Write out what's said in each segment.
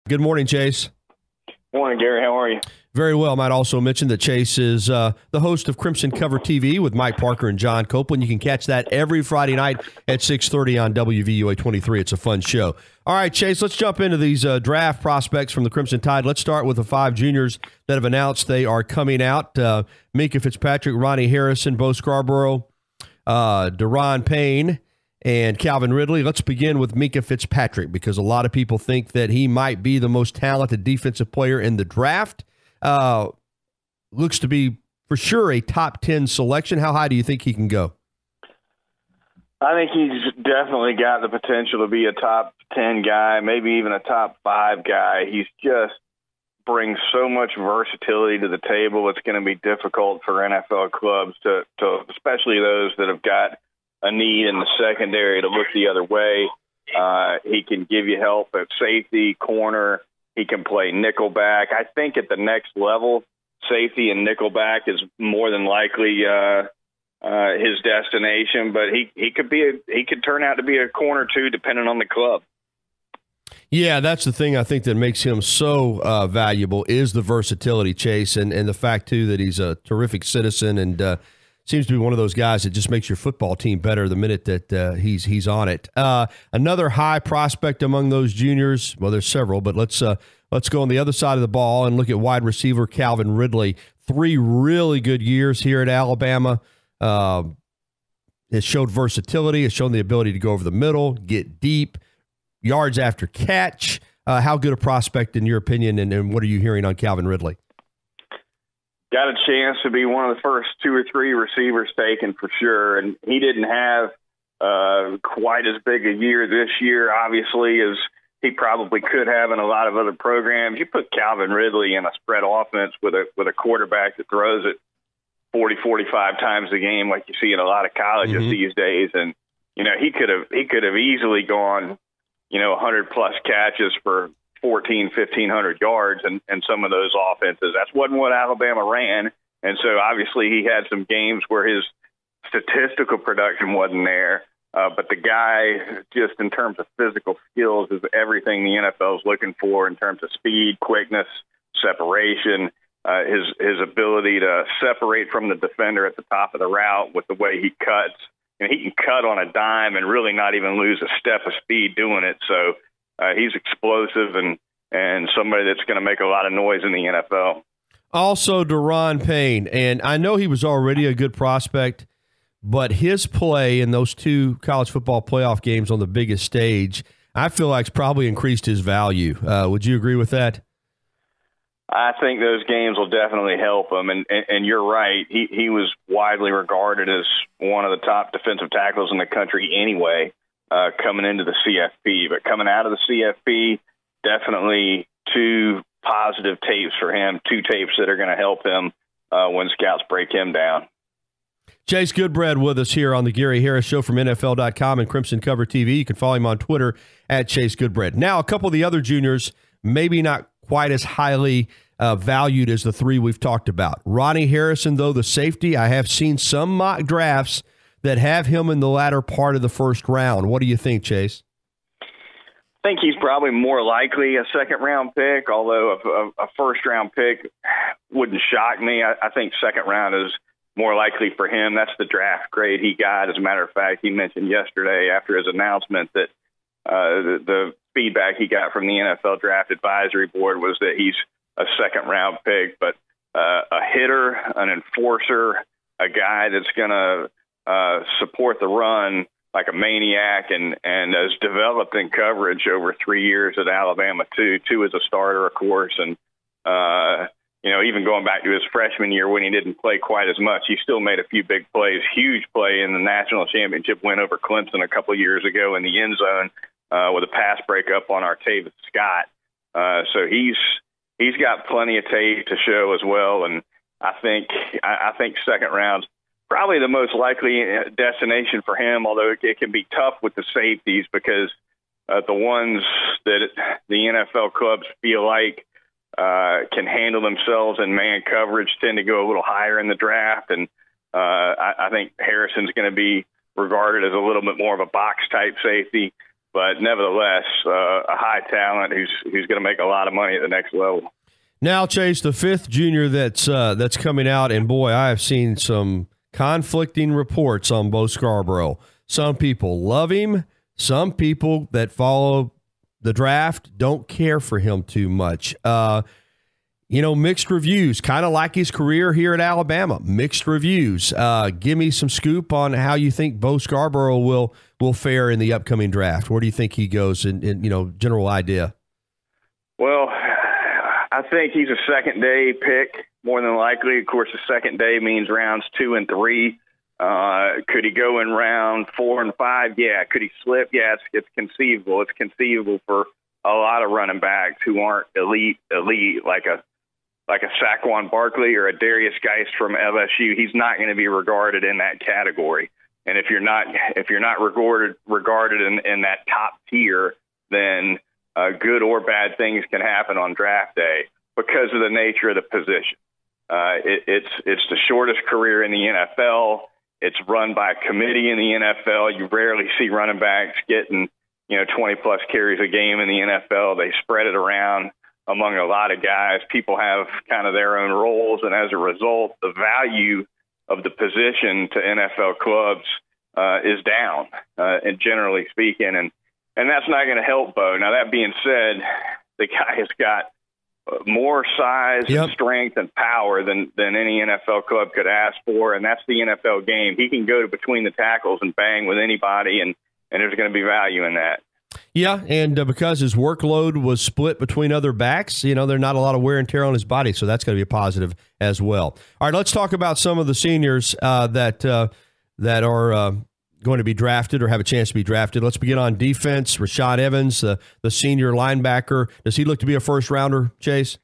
Good morning, Chase. Morning, Gary. How are you? Very well. I might also mention that Chase is the host of Crimson Cover TV with Mike Parker and John Copeland. You can catch that every Friday night at 6:30 on WVUA 23. It's a fun show. All right, Chase, let's jump into these draft prospects from the Crimson Tide. Let's start with the 5 juniors that have announced they are coming out. Micah Fitzpatrick, Ronnie Harrison, Bo Scarborough, Deron Payne, and Calvin Ridley. Let's begin with Micah Fitzpatrick because a lot of people think that he might be the most talented defensive player in the draft. Looks to be for sure a top 10 selection. How high do you think he can go? I think he's definitely got the potential to be a top 10 guy, maybe even a top 5 guy. He's just brings so much versatility to the table. It's going to be difficult for NFL clubs to especially those that have got a need in the secondary, to look the other way. He can give you help at safety, corner. He can play nickelback. I think at the next level, safety and nickelback is more than likely his destination. But he could turn out to be a corner too, depending on the club. Yeah, that's the thing I think that makes him so valuable is the versatility, Chase, and the fact too that he's a terrific citizen and seems to be one of those guys that just makes your football team better the minute that he's on it. Another high prospect among those juniors, well, there's several, but let's go on the other side of the ball and look at wide receiver Calvin Ridley. 3 really good years here at Alabama. Has showed versatility, has shown the ability to go over the middle, get deep, yards after catch. How good a prospect in your opinion, and what are you hearing on Calvin Ridley? Got a chance to be one of the first 2 or 3 receivers taken for sure. And he didn't have quite as big a year this year, obviously, as he probably could have in a lot of other programs. You put Calvin Ridley in a spread offense with a quarterback that throws it 40, 45 times a game like you see in a lot of colleges these days. And, he could have easily gone, 100-plus catches for 1,500 yards and some of those offenses. That wasn't what Alabama ran. And so obviously he had some games where his statistical production wasn't there. But the guy, just in terms of physical skills, is everything the NFL is looking for in terms of speed, quickness, separation, his ability to separate from the defender at the top of the route with the way he cuts. And he can cut on a dime and really not even lose a step of speed doing it. So he's explosive and somebody that's going to make a lot of noise in the NFL. Also, Deron Payne, and I know he was already a good prospect, but his play in those 2 college football playoff games on the biggest stage, I feel like it's probably increased his value. Would you agree with that? I think those games will definitely help him, and you're right. He was widely regarded as one of the top defensive tackles in the country anyway. Coming into the CFP, but coming out of the CFP, definitely 2 positive tapes for him, 2 tapes that are going to help him when scouts break him down. Chase Goodbread with us here on the Gary Harris Show from NFL.com and Crimson Cover TV. You can follow him on Twitter at Chase Goodbread. Now, a couple of the other juniors, maybe not quite as highly valued as the 3 we've talked about. Ronnie Harrison, though, the safety, I have seen some mock drafts that have him in the latter part of the first round. What do you think, Chase? I think he's probably more likely a second-round pick, although a first-round pick wouldn't shock me. I think second round is more likely for him. That's the draft grade he got. As a matter of fact, he mentioned yesterday after his announcement that the feedback he got from the NFL Draft Advisory Board was that he's a second-round pick. But a hitter, an enforcer, a guy that's going to support the run like a maniac and has developed in coverage over 3 years at Alabama, two as a starter, of course. And, even going back to his freshman year when he didn't play quite as much, he still made a few big plays, huge play in the national championship win over Clemson a couple of years ago in the end zone with a pass breakup on Artavis Scott. So he's got plenty of tape to show as well. And I think second round's probably the most likely destination for him, although it can be tough with the safeties because the ones that the NFL clubs feel like can handle themselves in man coverage tend to go a little higher in the draft. And I think Harrison's going to be regarded as a little bit more of a box-type safety. but nevertheless, a high talent who's going to make a lot of money at the next level. Now, Chase, the fifth junior that's coming out, and boy, I have seen some conflicting reports on Bo Scarborough. Some people love him. Some people that follow the draft don't care for him too much. Mixed reviews, kind of like his career here at Alabama. Mixed reviews. Give me some scoop on how you think Bo Scarborough will fare in the upcoming draft. Where do you think he goes in general idea? Well, I think he's a second-day pick, more than likely. Of course, the second day means rounds 2 and 3. Could he go in round 4 and 5? Yeah. Could he slip? Yeah, it's conceivable. It's conceivable for a lot of running backs who aren't elite, like a Saquon Barkley or a Darius Geist from LSU. He's not going to be regarded in that category. And if you're not regarded in that top tier, then good or bad things can happen on draft day because of the nature of the position. It's the shortest career in the NFL. It's run by a committee in the NFL. You rarely see running backs getting 20-plus carries a game in the NFL. They spread it around among a lot of guys. People have kind of their own roles, and as a result, the value of the position to NFL clubs is down, and generally speaking, and that's not going to help Bo. Now, that being said, the guy has got more size and strength and power than any NFL club could ask for, and that's the NFL game. He can go to between the tackles and bang with anybody, and there's going to be value in that. Yeah, and because his workload was split between other backs, there's not a lot of wear and tear on his body, so that's going to be a positive as well. All right, let's talk about some of the seniors that are going to be drafted or have a chance to be drafted. Let's begin on defense. Rashaan Evans, the senior linebacker. Does he look to be a first-rounder, Chase?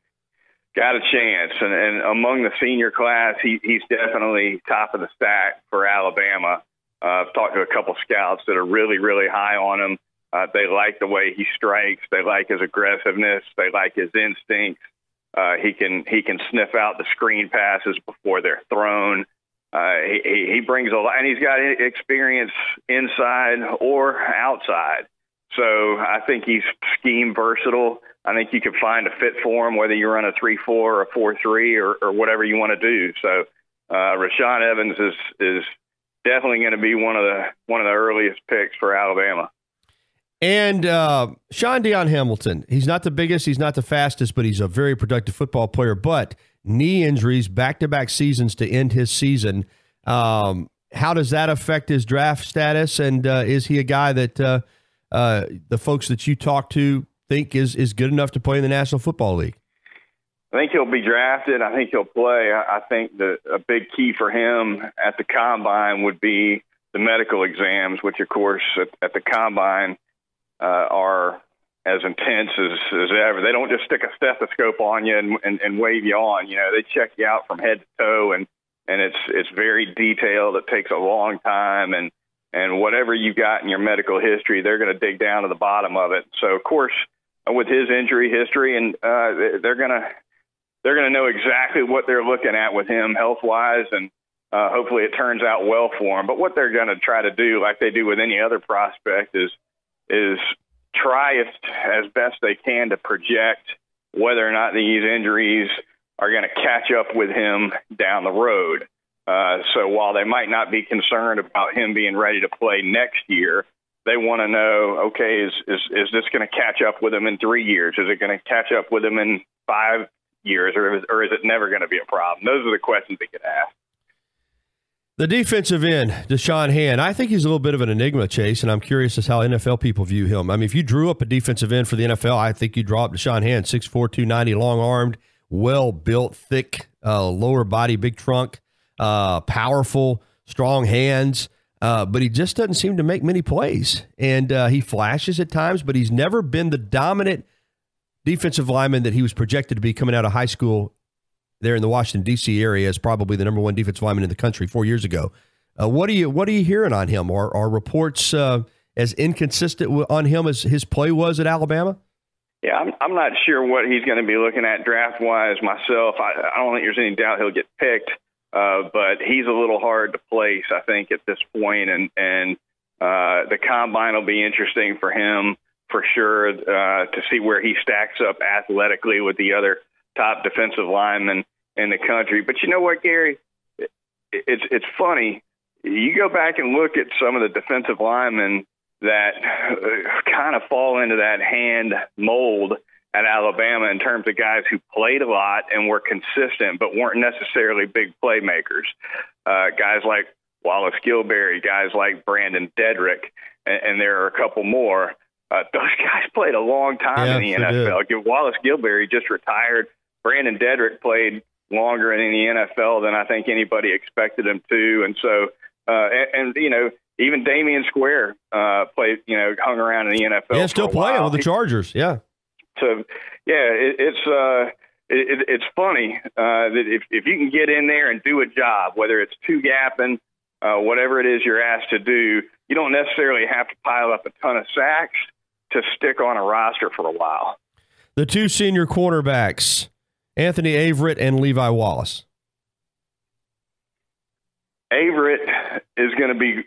Got a chance, and among the senior class, he's definitely top of the stack for Alabama. I've talked to a couple scouts that are really, really high on him. They like the way he strikes. They like his aggressiveness. They like his instincts. He can sniff out the screen passes before they're thrown. He brings a lot, and he's got experience inside or outside. So I think he's scheme versatile. I think you can find a fit for him, whether you run a 3-4 or a 4-3 or whatever you want to do. So Rashaan Evans is definitely going to be one of the earliest picks for Alabama. And Sean Deion Hamilton, he's not the biggest, he's not the fastest, but he's a very productive football player. But knee injuries, back-to-back seasons to end his season. How does that affect his draft status? And is he a guy that the folks that you talk to think is good enough to play in the National Football League? I think he'll be drafted. I think he'll play. I think a big key for him at the Combine would be the medical exams, which, of course, at the Combine are as intense as ever. They don't just stick a stethoscope on you and wave you on. They check you out from head to toe, and it's very detailed. It takes a long time, and whatever you got in your medical history, they're going to dig down to the bottom of it. So, of course, with his injury history, and they're going to know exactly what they're looking at with him health-wise, and hopefully it turns out well for him. But what they're going to try to do, like they do with any other prospect, is try as best they can to project whether or not these injuries are going to catch up with him down the road. So while they might not be concerned about him being ready to play next year, they want to know, okay, is this going to catch up with him in 3 years? Is it going to catch up with him in 5 years, or is it never going to be a problem? Those are the questions they get asked. The defensive end, Deshaun Hand, I think he's a little bit of an enigma, Chase, and I'm curious as how NFL people view him. I mean, if you drew up a defensive end for the NFL, I think you draw up Deshaun Hand, 6'4", 290, long-armed, well-built, thick, lower body, big trunk, powerful, strong hands, but he just doesn't seem to make many plays. And he flashes at times, but he's never been the dominant defensive lineman that he was projected to be coming out of high school there in the Washington, D.C. area as probably the number one defensive lineman in the country 4 years ago. What are you hearing on him? Are reports as inconsistent on him as his play was at Alabama? Yeah, I'm not sure what he's going to be looking at draft-wise myself. I don't think there's any doubt he'll get picked, but he's a little hard to place, I think, at this point. And The combine will be interesting for him for sure, to see where he stacks up athletically with the other top defensive linemen in the country. But you know what, Gary? It's funny. You go back and look at some of the defensive linemen that kind of fall into that hand mold at Alabama in terms of guys who played a lot and were consistent but weren't necessarily big playmakers. Guys like Wallace Gilberry, guys like Brandon Dedrick, and there are a couple more. Those guys played a long time in the NFL. Wallace Gilberry just retired. Brandon Dedrick played longer in the NFL than I think anybody expected him to. And so, even Damian Square played, hung around in the NFL. Yeah, still playing with the Chargers. Yeah. So, yeah, it's funny that if you can get in there and do a job, whether it's two-gapping, whatever it is you're asked to do, you don't necessarily have to pile up a ton of sacks to stick on a roster for a while. The two senior cornerbacks, Anthony Averett and Levi Wallace. Averett is going to be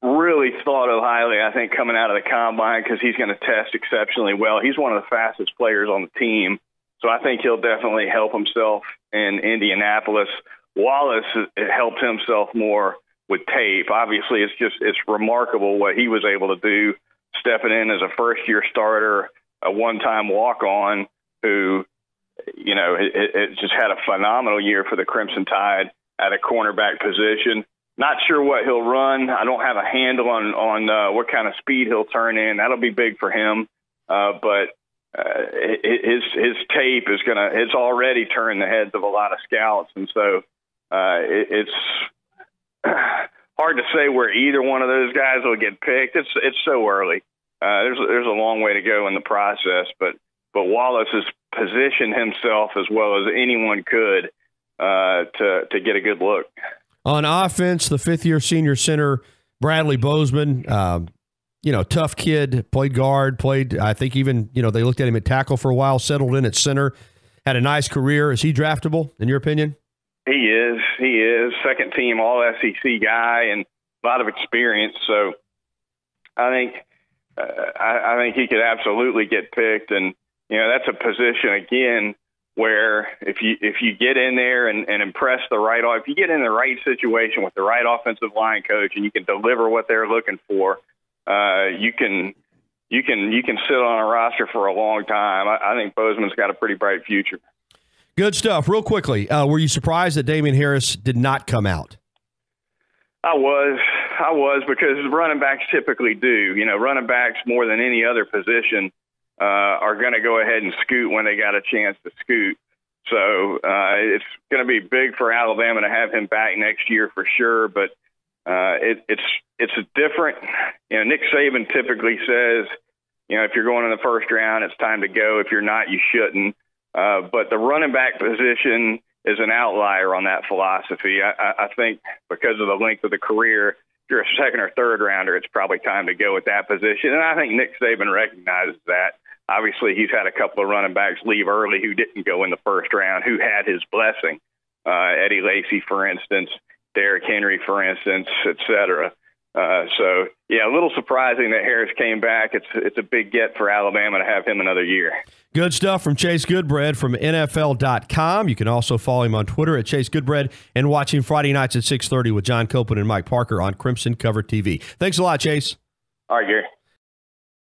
really thought of highly, I think, coming out of the combine because he's going to test exceptionally well. He's one of the fastest players on the team, so I think he'll definitely help himself in Indianapolis. Wallace helped himself more with tape. Obviously, it's remarkable what he was able to do, stepping in as a first-year starter, a one-time walk-on who, it just had a phenomenal year for the Crimson Tide at a cornerback position. Not sure what he'll run. I don't have a handle on what kind of speed he'll turn in. That'll be big for him. But his tape it's already turned the heads of a lot of scouts. And so it's hard to say where either one of those guys will get picked. It's so early. There's a long way to go in the process, but Wallace has positioned himself as well as anyone could to get a good look. On offense, the fifth-year senior center, Bradley Bozeman, tough kid, played guard, I think even, they looked at him at tackle for a while, settled in at center, had a nice career. Is he draftable, in your opinion? He is. Second team All-SEC guy and a lot of experience. So I think he could absolutely get picked. And, that's a position, again, where if you get in there and impress if you get in the right situation with the right offensive line coach and you can deliver what they're looking for, you can sit on a roster for a long time. I think Bozeman's got a pretty bright future. Good stuff. Real quickly, were you surprised that Damian Harris did not come out? I was because running backs typically do. Running backs more than any other position are going to go ahead and scoot when they got a chance to scoot. So it's going to be big for Alabama to have him back next year for sure. But it's a different. Nick Saban typically says, if you're going in the first round, it's time to go. If you're not, you shouldn't. But the running back position is an outlier on that philosophy. I think because of the length of the career, if you're a second or third rounder, it's probably time to go with that position. And I think Nick Saban recognizes that. Obviously, he's had a couple of running backs leave early who didn't go in the first round, who had his blessing. Eddie Lacy, for instance, Derrick Henry, for instance, et cetera. So, a little surprising that Harris came back. It's a big get for Alabama to have him another year. Good stuff from Chase Goodbread from NFL.com. You can also follow him on Twitter at Chase Goodbread and watch him Friday nights at 6:30 with John Copeland and Mike Parker on Crimson Cover TV. Thanks a lot, Chase. All right, Gary.